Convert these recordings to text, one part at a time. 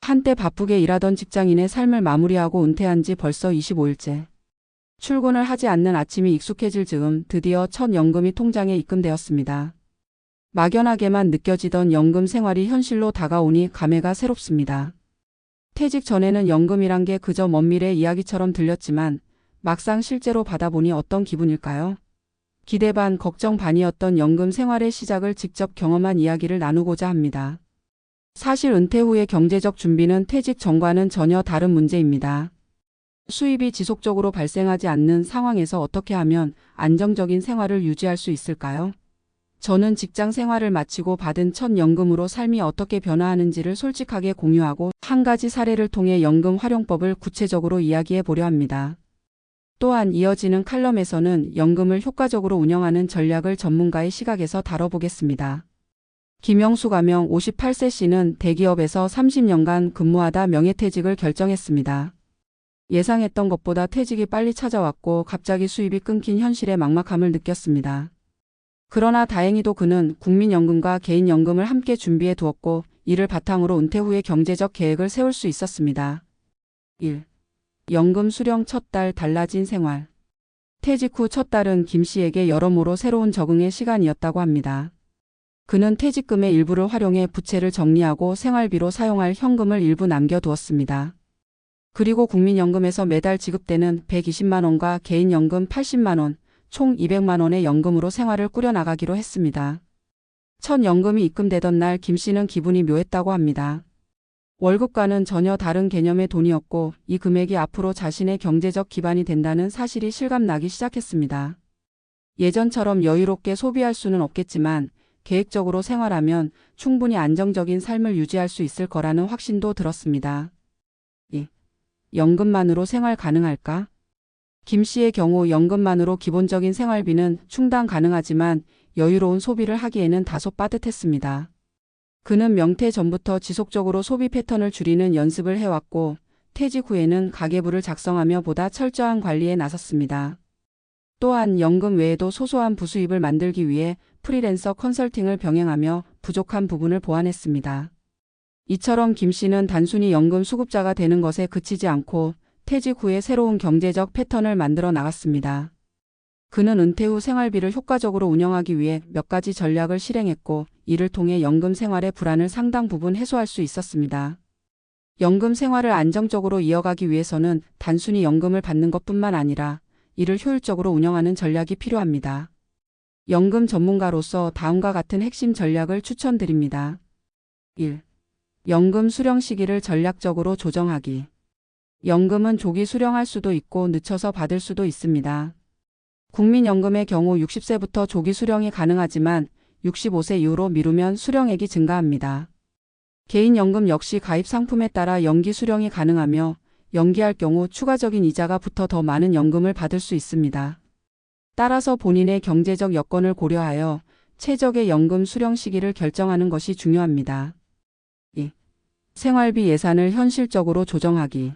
한때 바쁘게 일하던 직장인의 삶을 마무리하고 은퇴한 지 벌써 25일째. 출근을 하지 않는 아침이 익숙해질 즈음 드디어 첫 연금이 통장에 입금되었습니다. 막연하게만 느껴지던 연금 생활이 현실로 다가오니 감회가 새롭습니다. 퇴직 전에는 연금이란 게 그저 먼 미래 이야기처럼 들렸지만 막상 실제로 받아보니 어떤 기분일까요? 기대 반 걱정 반이었던 연금 생활의 시작을 직접 경험한 이야기를 나누고자 합니다. 사실 은퇴 후의 경제적 준비는 퇴직 전과는 전혀 다른 문제입니다. 수입이 지속적으로 발생하지 않는 상황에서 어떻게 하면 안정적인 생활을 유지할 수 있을까요? 저는 직장 생활을 마치고 받은 첫 연금으로 삶이 어떻게 변화하는지를 솔직하게 공유하고 한 가지 사례를 통해 연금 활용법을 구체적으로 이야기해 보려 합니다. 또한 이어지는 칼럼에서는 연금을 효과적으로 운영하는 전략을 전문가의 시각에서 다뤄보겠습니다. 김영수 가명 58세 씨는 대기업에서 30년간 근무하다 명예퇴직을 결정했습니다. 예상했던 것보다 퇴직이 빨리 찾아왔고 갑자기 수입이 끊긴 현실에 막막함을 느꼈습니다. 그러나 다행히도 그는 국민연금과 개인연금을 함께 준비해 두었고 이를 바탕으로 은퇴 후의 경제적 계획을 세울 수 있었습니다. 1. 연금 수령 첫 달 달라진 생활. 퇴직 후 첫 달은 김 씨에게 여러모로 새로운 적응의 시간이었다고 합니다. 그는 퇴직금의 일부를 활용해 부채를 정리하고 생활비로 사용할 현금을 일부 남겨두었습니다. 그리고 국민연금에서 매달 지급되는 120만 원과 개인연금 80만 원, 총 200만 원의 연금으로 생활을 꾸려나가기로 했습니다. 첫 연금이 입금되던 날 김 씨는 기분이 묘했다고 합니다. 월급과는 전혀 다른 개념의 돈이었고 이 금액이 앞으로 자신의 경제적 기반이 된다는 사실이 실감나기 시작했습니다. 예전처럼 여유롭게 소비할 수는 없겠지만 계획적으로 생활하면 충분히 안정적인 삶을 유지할 수 있을 거라는 확신도 들었습니다. 2. 연금만으로 생활 가능할까? 김 씨의 경우 연금만으로 기본적인 생활비는 충당 가능하지만 여유로운 소비를 하기에는 다소 빠듯했습니다. 그는 명퇴 전부터 지속적으로 소비 패턴을 줄이는 연습을 해왔고 퇴직 후에는 가계부를 작성하며 보다 철저한 관리에 나섰습니다. 또한 연금 외에도 소소한 부수입을 만들기 위해 프리랜서 컨설팅을 병행하며 부족한 부분을 보완했습니다. 이처럼 김 씨는 단순히 연금 수급자가 되는 것에 그치지 않고 퇴직 후에 새로운 경제적 패턴을 만들어 나갔습니다. 그는 은퇴 후 생활비를 효과적으로 운영하기 위해 몇 가지 전략을 실행했고 이를 통해 연금 생활의 불안을 상당 부분 해소할 수 있었습니다. 연금 생활을 안정적으로 이어가기 위해서는 단순히 연금을 받는 것뿐만 아니라 이를 효율적으로 운영하는 전략이 필요합니다. 연금 전문가로서 다음과 같은 핵심 전략을 추천드립니다. 1. 연금 수령 시기를 전략적으로 조정하기. 연금은 조기 수령할 수도 있고 늦춰서 받을 수도 있습니다. 국민연금의 경우 60세부터 조기 수령이 가능하지만 65세 이후로 미루면 수령액이 증가합니다. 개인연금 역시 가입 상품에 따라 연기 수령이 가능하며 연기할 경우 추가적인 이자가 붙어 더 많은 연금을 받을 수 있습니다. 따라서 본인의 경제적 여건을 고려하여 최적의 연금 수령 시기를 결정하는 것이 중요합니다. 2. 생활비 예산을 현실적으로 조정하기.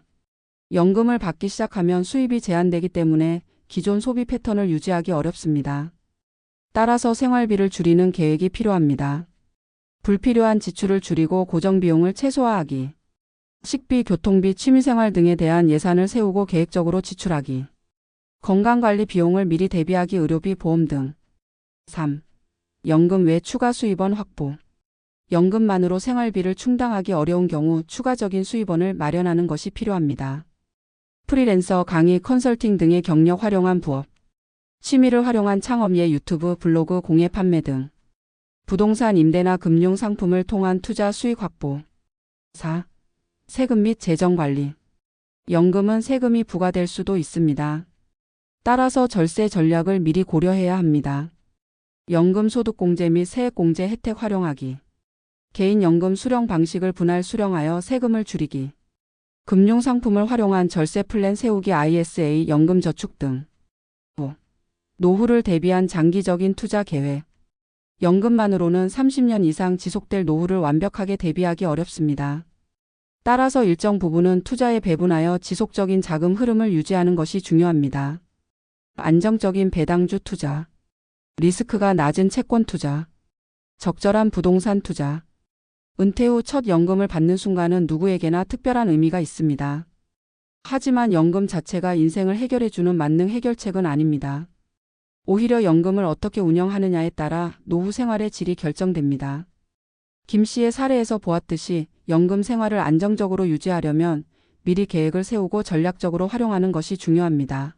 연금을 받기 시작하면 수입이 제한되기 때문에 기존 소비 패턴을 유지하기 어렵습니다. 따라서 생활비를 줄이는 계획이 필요합니다. 불필요한 지출을 줄이고 고정비용을 최소화하기. 식비, 교통비, 취미생활 등에 대한 예산을 세우고 계획적으로 지출하기. 건강관리 비용을 미리 대비하기, 의료비, 보험 등. 3. 연금 외 추가 수입원 확보. 연금만으로 생활비를 충당하기 어려운 경우 추가적인 수입원을 마련하는 것이 필요합니다. 프리랜서, 강의, 컨설팅 등의 경력 활용한 부업. 취미를 활용한 창업예, 유튜브, 블로그, 공예 판매 등. 부동산 임대나 금융 상품을 통한 투자 수익 확보. 4. 세금 및 재정 관리. 연금은 세금이 부과될 수도 있습니다. 따라서 절세 전략을 미리 고려해야 합니다. 연금 소득공제 및 세액공제 혜택 활용하기. 개인연금 수령 방식을 분할 수령하여 세금을 줄이기. 금융상품을 활용한 절세 플랜 세우기, ISA, 연금저축 등. 5. 노후를 대비한 장기적인 투자 계획. 연금만으로는 30년 이상 지속될 노후를 완벽하게 대비하기 어렵습니다. 따라서 일정 부분은 투자에 배분하여 지속적인 자금 흐름을 유지하는 것이 중요합니다. 안정적인 배당주 투자, 리스크가 낮은 채권 투자, 적절한 부동산 투자. 은퇴 후 첫 연금을 받는 순간은 누구에게나 특별한 의미가 있습니다. 하지만 연금 자체가 인생을 해결해주는 만능 해결책은 아닙니다. 오히려 연금을 어떻게 운영하느냐에 따라 노후 생활의 질이 결정됩니다. 김 씨의 사례에서 보았듯이 연금 생활을 안정적으로 유지하려면 미리 계획을 세우고 전략적으로 활용하는 것이 중요합니다.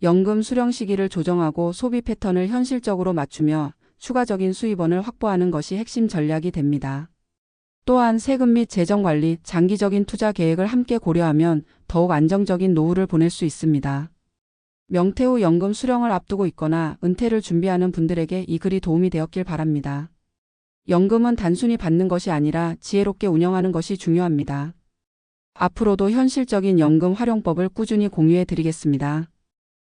연금 수령 시기를 조정하고 소비 패턴을 현실적으로 맞추며 추가적인 수입원을 확보하는 것이 핵심 전략이 됩니다. 또한 세금 및 재정 관리, 장기적인 투자 계획을 함께 고려하면 더욱 안정적인 노후를 보낼 수 있습니다. 명퇴 후 연금 수령을 앞두고 있거나 은퇴를 준비하는 분들에게 이 글이 도움이 되었길 바랍니다. 연금은 단순히 받는 것이 아니라 지혜롭게 운영하는 것이 중요합니다. 앞으로도 현실적인 연금 활용법을 꾸준히 공유해 드리겠습니다.